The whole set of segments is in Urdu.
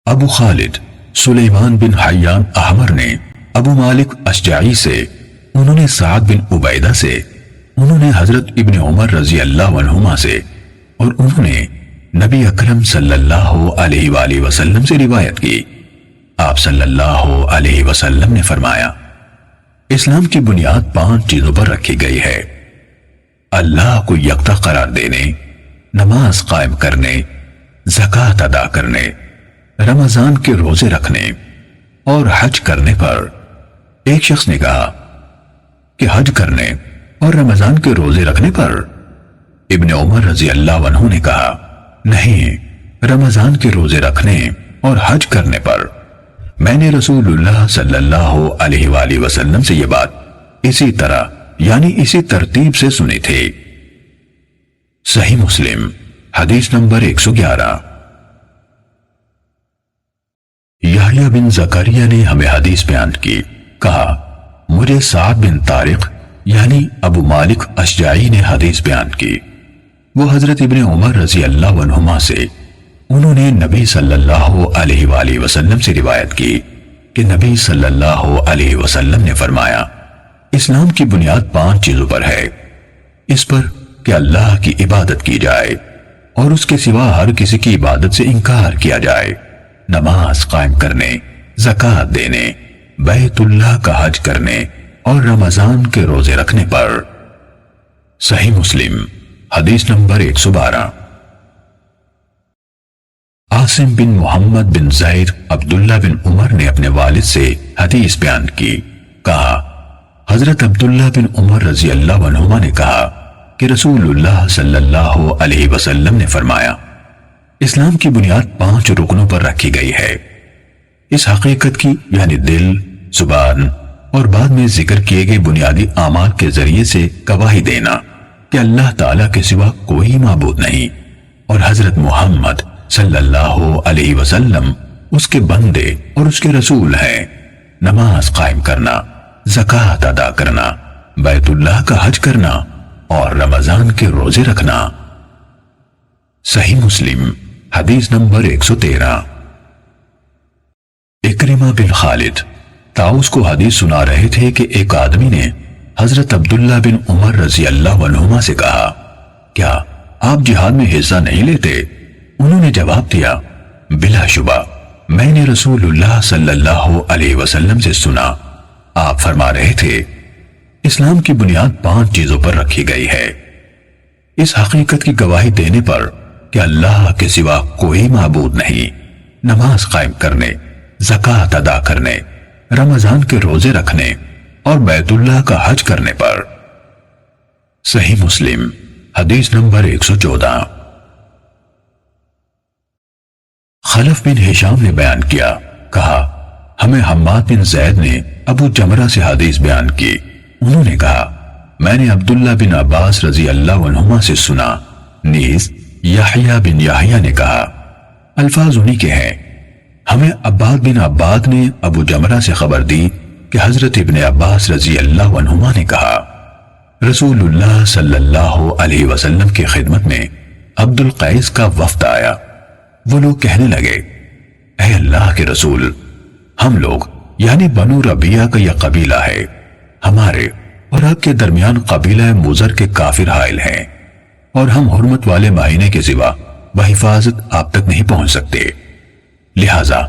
ابو خالد سلیمان بن حیان احمر نے ابو مالک اشجعی سے، انہوں نے سعد بن عبیدہ سے، انہوں نے حضرت ابن عمر رضی اللہ عنہما سے، اور انہوں نے نبی اکرم صلی اللہ علیہ وآلہ وسلم سے روایت کی۔ آپ صلی اللہ علیہ وسلم نے فرمایا، اسلام کی بنیاد 5 چیزوں پر رکھی گئی ہے: اللہ کو یکتا قرار دینے، نماز قائم کرنے، زکوٰۃ ادا کرنے، رمضان کے روزے رکھنے اور حج کرنے پر۔ ایک شخص نے کہا کہ حج کرنے اور رمضان کے روزے رکھنے پر؟ ابن عمر رضی اللہ عنہ نے کہا، نہیں، رمضان کے روزے رکھنے اور حج کرنے پر۔ میں نے رسول اللہ صلی اللہ علیہ وآلہ وسلم سے یہ بات اسی طرح یعنی اسی ترتیب سے سنی تھی۔ صحیح مسلم حدیث نمبر 111۔ یحییٰ بن زکریا نے ہمیں حدیث بیان کی، کہا مجھے سعد بن طارق یعنی ابو مالک اشجعی نے حدیث بیان کی، وہ حضرت ابن عمر رضی اللہ عنہما سے، انہوں نے نبی صلی اللہ علیہ وآلہ وسلم سے روایت کی کہ نبی صلی اللہ علیہ وسلم نے فرمایا، اسلام کی بنیاد 5 چیزوں پر ہے، اس پر کہ اللہ کی عبادت کی جائے اور اس کے سوا ہر کسی کی عبادت سے انکار کیا جائے، نماز قائم کرنے، زکوٰۃ دینے، بیت اللہ کا حج کرنے اور رمضان کے روزے رکھنے پر۔ صحیح مسلم حدیث نمبر 112۔ عاصم بن محمد بن زید عبداللہ بن عمر نے اپنے والد سے حدیث بیان کی، کہا حضرت عبداللہ بن عمر رضی اللہ عنہما نے کہا کہ رسول اللہ صلی اللہ علیہ وسلم نے فرمایا، اسلام کی بنیاد 5 رکنوں پر رکھی گئی ہے۔ اس حقیقت کی یعنی دل، زبان اور بعد میں ذکر کیے گئے بنیادی اعمال کے ذریعے سے گواہی دینا کہ اللہ تعالیٰ کے سوا کوئی معبود نہیں اور حضرت محمد صلی اللہ علیہ وسلم اس کے بندے اور اس کے رسول ہیں، نماز قائم کرنا، زکوٰۃ ادا کرنا، بیت اللہ کا حج کرنا اور رمضان کے روزے رکھنا۔ صحیح مسلم حدیث نمبر 113۔ اکرمہ بن خالد طاؤس کو حدیث سنا رہے تھے کہ ایک آدمی نے حضرت عبداللہ بن عمر رضی اللہ عنہما سے کہا، کیا آپ جہاد میں حصہ نہیں لیتے؟ انہوں نے جواب دیا، بلا شبہ میں نے رسول اللہ صلی اللہ علیہ وسلم سے سنا، آپ فرما رہے تھے اسلام کی بنیاد 5 چیزوں پر رکھی گئی ہے، اس حقیقت کی گواہی دینے پر کہ اللہ کے سوا کوئی معبود نہیں، نماز قائم کرنے، زکوٰۃ ادا کرنے، رمضان کے روزے رکھنے اور بیت اللہ کا حج کرنے پر۔ صحیح مسلم حدیث نمبر 114۔ خلف بن ہشام نے بیان کیا، کہا ہمیں حماد بن زید نے ابو جمرہ سے حدیث بیان کی، انہوں نے کہا میں نے عبداللہ بن عباس رضی اللہ عنہما سے سنا، نیز یحییٰ بن یحییٰ نے کہا، الفاظ انہی کے ہیں۔ ہمیں عباد بن عباد نے ابو جمرہ سے خبر دی کہ حضرت ابن عباس رضی اللہ عنہما نے کہا، رسول اللہ صلی اللہ علیہ وسلم کی خدمت میں عبد القیس کا وفد آیا، وہ لوگ کہنے لگے، اے اللہ کے رسول، ہم لوگ یعنی بنو ربیعہ کا یہ قبیلہ ہے، ہمارے اور آپ کے درمیان قبیلہ مضر کے کافر حائل ہیں اور ہم حرمت والے مہینے کے سوا بحفاظت آپ تک نہیں پہنچ سکتے، لہٰذا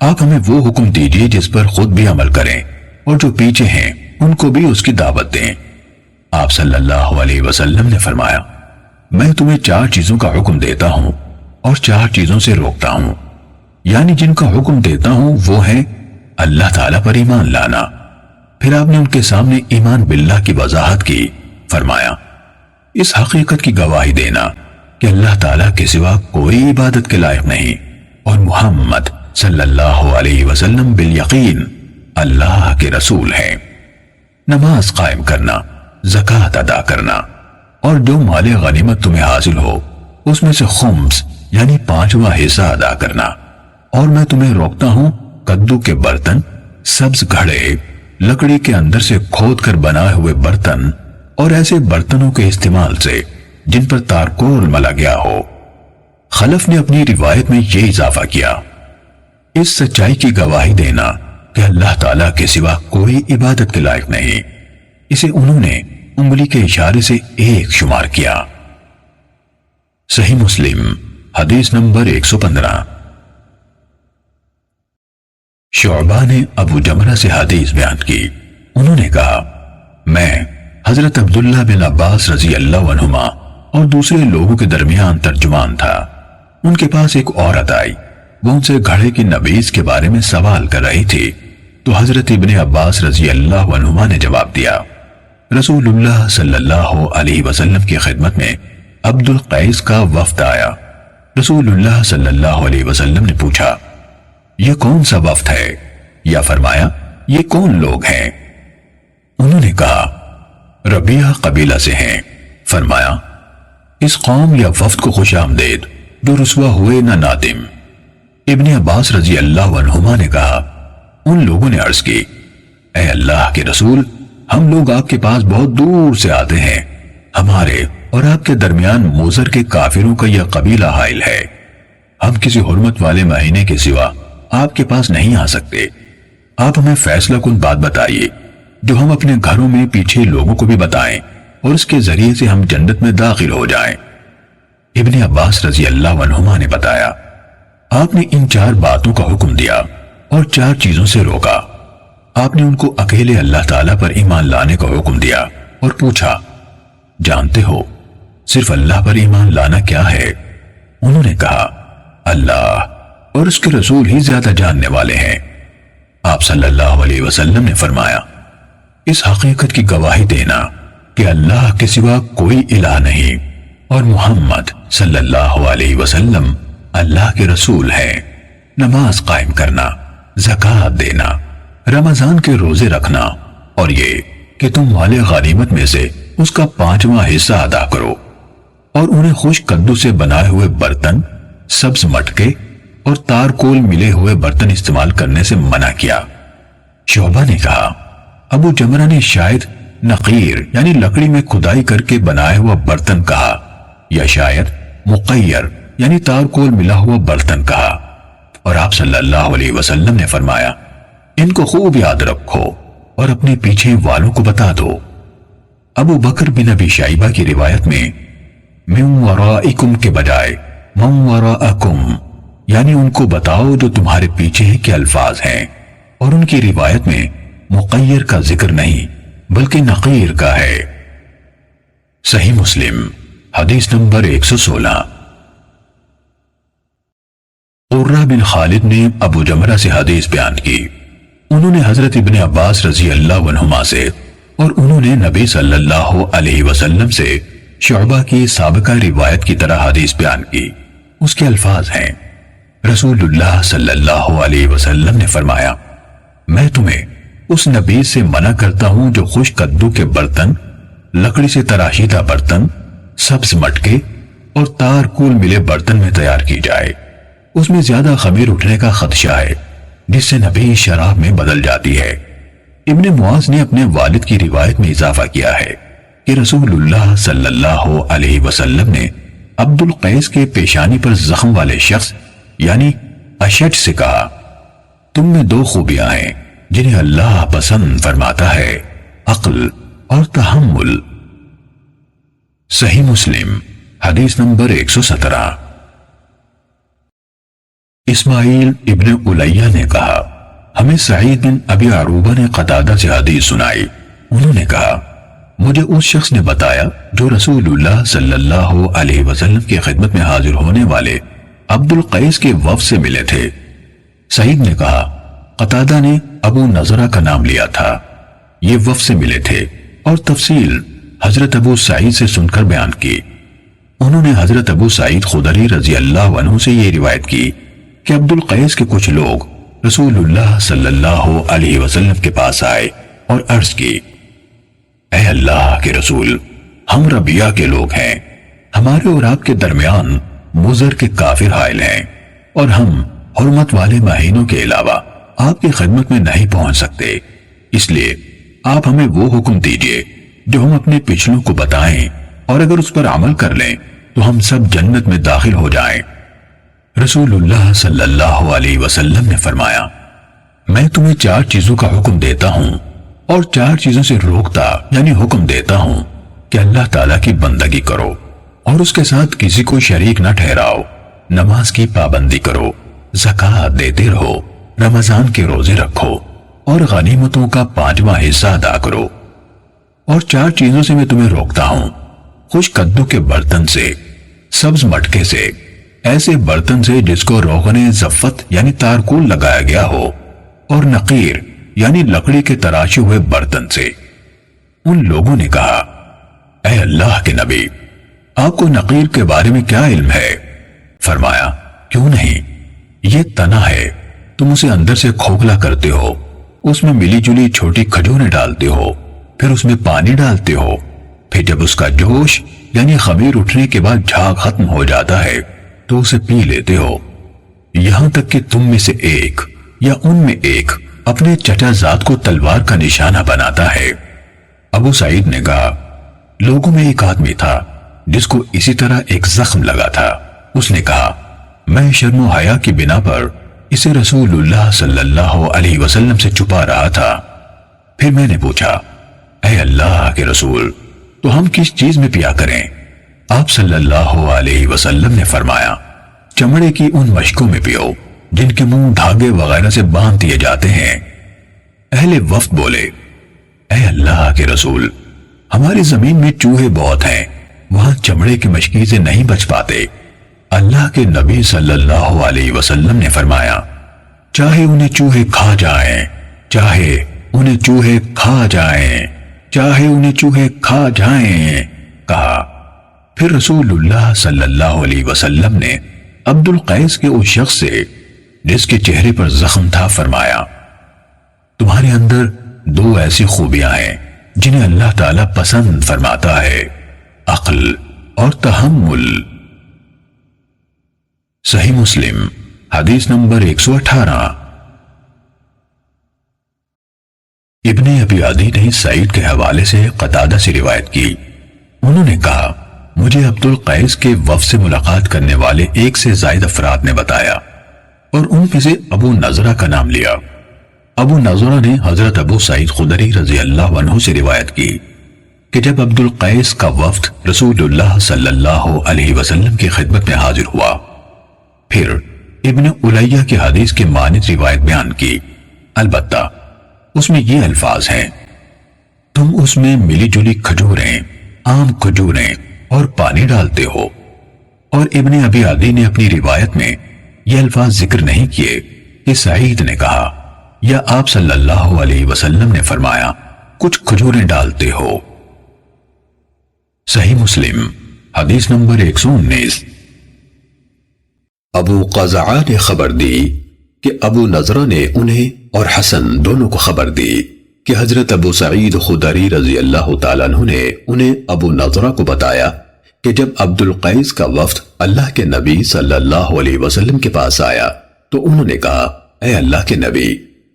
آپ ہمیں وہ حکم دیجیے جس پر خود بھی عمل کریں اور جو پیچھے ہیں ان کو بھی اس کی دعوت دیں۔ آپ صلی اللہ علیہ وسلم نے فرمایا، میں تمہیں 4 چیزوں کا حکم دیتا ہوں اور 4 چیزوں سے روکتا ہوں، یعنی جن کا حکم دیتا ہوں وہ ہے اللہ تعالیٰ پر ایمان لانا۔ پھر آپ نے ان کے سامنے ایمان باللہ کی وضاحت کی، فرمایا اس حقیقت کی گواہی دینا کہ اللہ تعالیٰ کے سوا کوئی عبادت کے لائق نہیں اور محمد صلی اللہ علیہ وسلم بالیقین اللہ کے رسول ہیں، نماز قائم کرنا، زکوٰۃ ادا کرنا اور جو مال غنیمت تمہیں حاصل ہو اس میں سے خمس یعنی 5واں حصہ ادا کرنا، اور میں تمہیں روکتا ہوں کدو کے برتن، سبز گھڑے، لکڑی کے اندر سے کھود کر بنائے ہوئے برتن اور ایسے برتنوں کے استعمال سے جن پر تارکول ملا گیا ہو۔ خلف نے اپنی روایت میں یہ اضافہ کیا، اس سچائی کی گواہی دینا کہ اللہ تعالیٰ کے سوا کوئی عبادت کے لائق نہیں۔ اسے انہوں نے انگلی کے اشارے سے ایک شمار کیا۔ صحیح مسلم حدیث نمبر 115۔ شعبہ نے ابو جمرہ سے حدیث بیان کی، انہوں نے کہا میں حضرت عبداللہ بن عباس رضی اللہ عنہما اور دوسرے لوگوں کے درمیان ترجمان تھا۔ ان کے پاس ایک عورت آئی، وہ ان سے گھڑے کی نبیذ کے بارے میں سوال کر رہی تھی، تو حضرت ابن عباس رضی اللہ عنہما نے جواب دیا۔ رسول اللہ صلی اللہ علیہ وسلم کی خدمت میں عبد القیس کا وفد آیا۔ رسول اللہ صلی اللہ علیہ وسلم نے پوچھا یہ کون سا وفد ہے، یا فرمایا یہ کون لوگ ہیں؟ انہوں نے کہا ربیہ قبیلہ سے ہیں۔ فرمایا اس قوم یا وفد کو خوش آمدید جو رسوا ہوئے نہ نادم۔ ابن عباس رضی اللہ عنہما نے کہا ان لوگوں نے عرض کی اے اللہ کے رسول، ہم لوگ آپ کے پاس بہت دور سے آتے ہیں، ہمارے اور آپ کے درمیان موزر کے کافروں کا یہ قبیلہ حائل ہے، ہم کسی حرمت والے مہینے کے سوا آپ کے پاس نہیں آ سکتے، آپ ہمیں فیصلہ کن بات بتائیے جو ہم اپنے گھروں میں پیچھے لوگوں کو بھی بتائیں اور اس کے ذریعے سے ہم جنت میں داخل ہو جائیں۔ ابن عباس رضی اللہ عنہما نے بتایا آپ نے ان 4 باتوں کا حکم دیا اور 4 چیزوں سے روکا۔ آپ نے ان کو اکیلے اللہ تعالیٰ پر ایمان لانے کا حکم دیا اور پوچھا جانتے ہو صرف اللہ پر ایمان لانا کیا ہے؟ انہوں نے کہا اللہ اور اس کے رسول ہی زیادہ جاننے والے ہیں۔ آپ صلی اللہ علیہ وسلم نے فرمایا اس حقیقت کی گواہی دینا کہ اللہ کے سوا کوئی الہ نہیں اور محمد صلی اللہ علیہ وسلم اللہ کے رسول ہیں، نماز قائم کرنا، زکوٰۃ دینا، رمضان کے روزے رکھنا، اور یہ کہ تم مال غنیمت میں سے اس کا 5واں حصہ ادا کرو، اور انہیں خشک کدو سے بنائے ہوئے برتن، سبز مٹکے اور تارکول ملے ہوئے برتن استعمال کرنے سے منع کیا۔ شعبہ نے کہا ابو جمرہ نے شاید نقیر یعنی لکڑی میں کھدائی کر کے بنائے ہوا برتن کہا، یا شاید مقیر یعنی تارکول ملا ہوا برتن کہا، اور آپ صلی اللہ علیہ وسلم نے فرمایا ان کو خوب یاد رکھو اور اپنے پیچھے والوں کو بتا دو۔ ابو بکر بن ابی شیبہ کی روایت میں من ورائکم کے بجائے من وراءکم یعنی ان کو بتاؤ جو تمہارے پیچھے کے الفاظ ہیں، اور ان کی روایت میں مقیر کا ذکر نہیں بلکہ نقیر کا ہے۔ صحیح مسلم حدیث نمبر 116۔ قرہ بن خالد نے ابو جمرہ سے حدیث بیان کی، انہوں نے حضرت ابن عباس رضی اللہ عنہما سے اور انہوں نے نبی صلی اللہ علیہ وسلم سے شعبہ کی سابقہ روایت کی طرح حدیث بیان کی۔ اس کے الفاظ ہیں رسول اللہ صلی اللہ علیہ وسلم نے فرمایا میں تمہیں اس نبیذ سے منع کرتا ہوں جو خشک کدو کے برتن، لکڑی سے تراشیدہ برتن، سبز مٹکے اور تارکول ملے برتن میں تیار کی جائے، اس میں زیادہ خمیر اٹھنے کا خدشہ ہے جس سے نبی شراب میں بدل جاتی ہے۔ ابن معاذ نے اپنے والد کی روایت میں اضافہ کیا ہے کہ رسول اللہ صلی اللہ علیہ وسلم نے عبد القیس کے پیشانی پر زخم والے شخص یعنی اشج سے کہا تم میں 2 خوبیاں ہیں جنہیں اللہ پسند فرماتا ہے، عقل اور تحمل۔ صحیح مسلم حدیث نمبر 117۔ اسماعیل ابن الیہ نے کہا ہمیں سعید بن ابی عروبہ نے قتادہ سے حدیث سنائی، انہوں نے کہا مجھے اس شخص نے بتایا جو رسول اللہ صلی اللہ علیہ وسلم کی خدمت میں حاضر ہونے والے عبد القیس کے وفد سے ملے تھے۔ سعید نے کہا قتادہ نے ابو نضرہ کا نام لیا تھا، یہ وفد سے ملے تھے، اور تفصیل حضرت ابو سعید سے سن کر بیان کی۔ انہوں نے حضرت ابو سعید خدری رضی اللہ عنہ سے یہ روایت کی کہ عبد القیس کے کچھ لوگ رسول اللہ صلی اللہ علیہ وسلم کے پاس آئے اور عرض کی اے اللہ کے رسول، ہم ربیہ کے لوگ ہیں، ہمارے اور آپ کے درمیان مضر کے کافر حائل ہیں، اور ہم حرمت والے مہینوں کے علاوہ آپ کی خدمت میں نہیں پہنچ سکتے، اس لیے آپ ہمیں وہ حکم دیجئے جو ہم اپنے پچھلوں کو بتائیں، اور اگر اس پر عمل کر لیں تو ہم سب جنت میں داخل ہو جائیں۔ رسول اللہ صلی اللہ علیہ وسلم نے فرمایا، میں تمہیں 4 چیزوں کا حکم دیتا ہوں اور 4 چیزوں سے روکتا یعنی حکم دیتا ہوں کہ اللہ تعالیٰ کی بندگی کرو اور اس کے ساتھ کسی کو شریک نہ ٹھہراؤ، نماز کی پابندی کرو، زکوٰۃ دیتے رہو، رمضان کے روزے رکھو اور غنیمتوں کا 5واں حصہ ادا کرو۔ اور 4 چیزوں سے میں تمہیں روکتا ہوں، خشک کدو کے برتن سے، سبز مٹکے سے، ایسے برتن سے جس کو روغن زفت یعنی تارکول لگایا گیا ہو، اور نقیر یعنی لکڑی کے تراشے ہوئے برتن سے۔ ان لوگوں نے کہا، اے اللہ کے نبی، آپ کو نقیر کے بارے میں کیا علم ہے؟ فرمایا، کیوں نہیں، یہ تنا ہے، تم اسے اندر سے کھوکھلا کرتے ہو، اس میں ملی جلی چھوٹی کھجوریں ڈالتے ہو، پھر اس میں پانی ڈالتے ہو، پھر جب اس کا جوش یعنی خمیر اٹھنے کے بعد جھاگ ختم ہو جاتا ہے تو اسے پی لیتے ہو، یہاں تک کہ تم میں سے ایک یا ان میں ایک اپنے چچا زاد کو تلوار کا نشانہ بناتا ہے۔ ابو سعید نے کہا، لوگوں میں ایک آدمی تھا جس کو اسی طرح ایک زخم لگا تھا، اس نے کہا، میں شرم و حیا کی بنا پر اسے رسول اللہ صلی اللہ علیہ وسلم سے چھپا رہا تھا۔ پھر میں نے پوچھا، اے اللہ کے رسول، تو ہم کس چیز میں پیا کریں؟ آپ صلی اللہ علیہ وسلم نے فرمایا، چمڑے کی ان مشکوں میں پیو جن کے منہ دھاگے وغیرہ سے باندھ دیے جاتے ہیں۔ اہل وفد بولے، اے اللہ کے رسول، ہماری زمین میں چوہے بہت ہیں، وہاں چمڑے کی مشکی سے نہیں بچ پاتے۔ اللہ کے نبی صلی اللہ علیہ وسلم نے فرمایا، چاہے انہیں چوہے کھا جائیں، چاہے انہیں چوہے کھا جائیں، چاہے انہیں چوہے کھا جائیں، کہا۔ پھر رسول اللہ صلی اللہ علیہ وسلم نے عبد القیس کے اس شخص سے جس کے چہرے پر زخم تھا فرمایا، تمہارے اندر 2 ایسی خوبیاں ہیں جنہیں اللہ تعالیٰ پسند فرماتا ہے، عقل اور تحمل۔ صحیح مسلم حدیث نمبر 118۔ ابن ابی عدی نے سعید کے حوالے سے قتادہ سے روایت کی، انہوں نے کہا، مجھے عبد القیس کے وفد سے ملاقات کرنے والے 1 سے زائد افراد نے بتایا اور ان میں سے ابو نضرہ کا نام لیا۔ ابو نضرہ نے حضرت ابو سعید خدری رضی اللہ عنہ سے روایت کی کہ جب عبد القیس کا وفد رسول اللہ صلی اللہ علیہ وسلم کی خدمت میں حاضر ہوا، پھر ابن الیہ کی حدیث کے مانند روایت بیان کی، البتہ اس میں یہ الفاظ ہیں، تم اس میں ملی جلی کھجوریں، عام کھجوریں اور پانی ڈالتے ہو۔ اور ابن ابی عدی نے اپنی روایت میں یہ الفاظ ذکر نہیں کیے کہ سعید نے کہا یا آپ صلی اللہ علیہ وسلم نے فرمایا کچھ کھجوریں ڈالتے ہو۔ صحیح مسلم حدیث نمبر 119۔ ابو قزعہ نے خبر دی کہ ابو نضرہ نے انہیں اور حسن دونوں کو خبر دی کہ حضرت ابو سعید خدری رضی اللہ تعالیٰ عنہ نے انہیں ابو نضرہ کو بتایا کہ جب عبد القیس کا وفد اللہ کے نبی صلی اللہ علیہ وسلم کے پاس آیا تو انہوں نے کہا، اے اللہ کے نبی،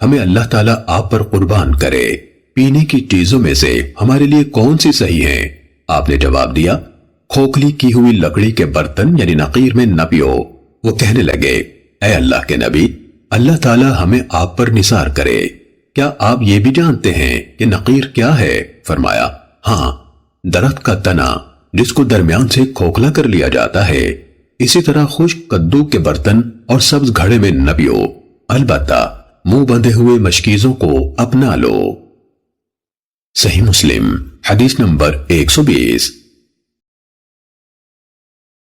ہمیں اللہ تعالیٰ آپ پر قربان کرے، پینے کی چیزوں میں سے ہمارے لیے کون سی صحیح ہیں؟ آپ نے جواب دیا، کھوکھلی کی ہوئی لکڑی کے برتن یعنی نقیر میں نہ پیو۔ وہ کہنے لگے، اے اللہ کے نبی، اللہ تعالیٰ ہمیں آپ پر نثار کرے، کیا آپ یہ بھی جانتے ہیں کہ نقیر کیا ہے؟ فرمایا، ہاں، درخت کا تنا جس کو درمیان سے کھوکھلا کر لیا جاتا ہے۔ اسی طرح خشک کدو کے برتن اور سبز گھڑے میں نہ پیو، البتہ منہ بندھے ہوئے مشکیزوں کو اپنا لو۔ صحیح مسلم حدیث نمبر 120۔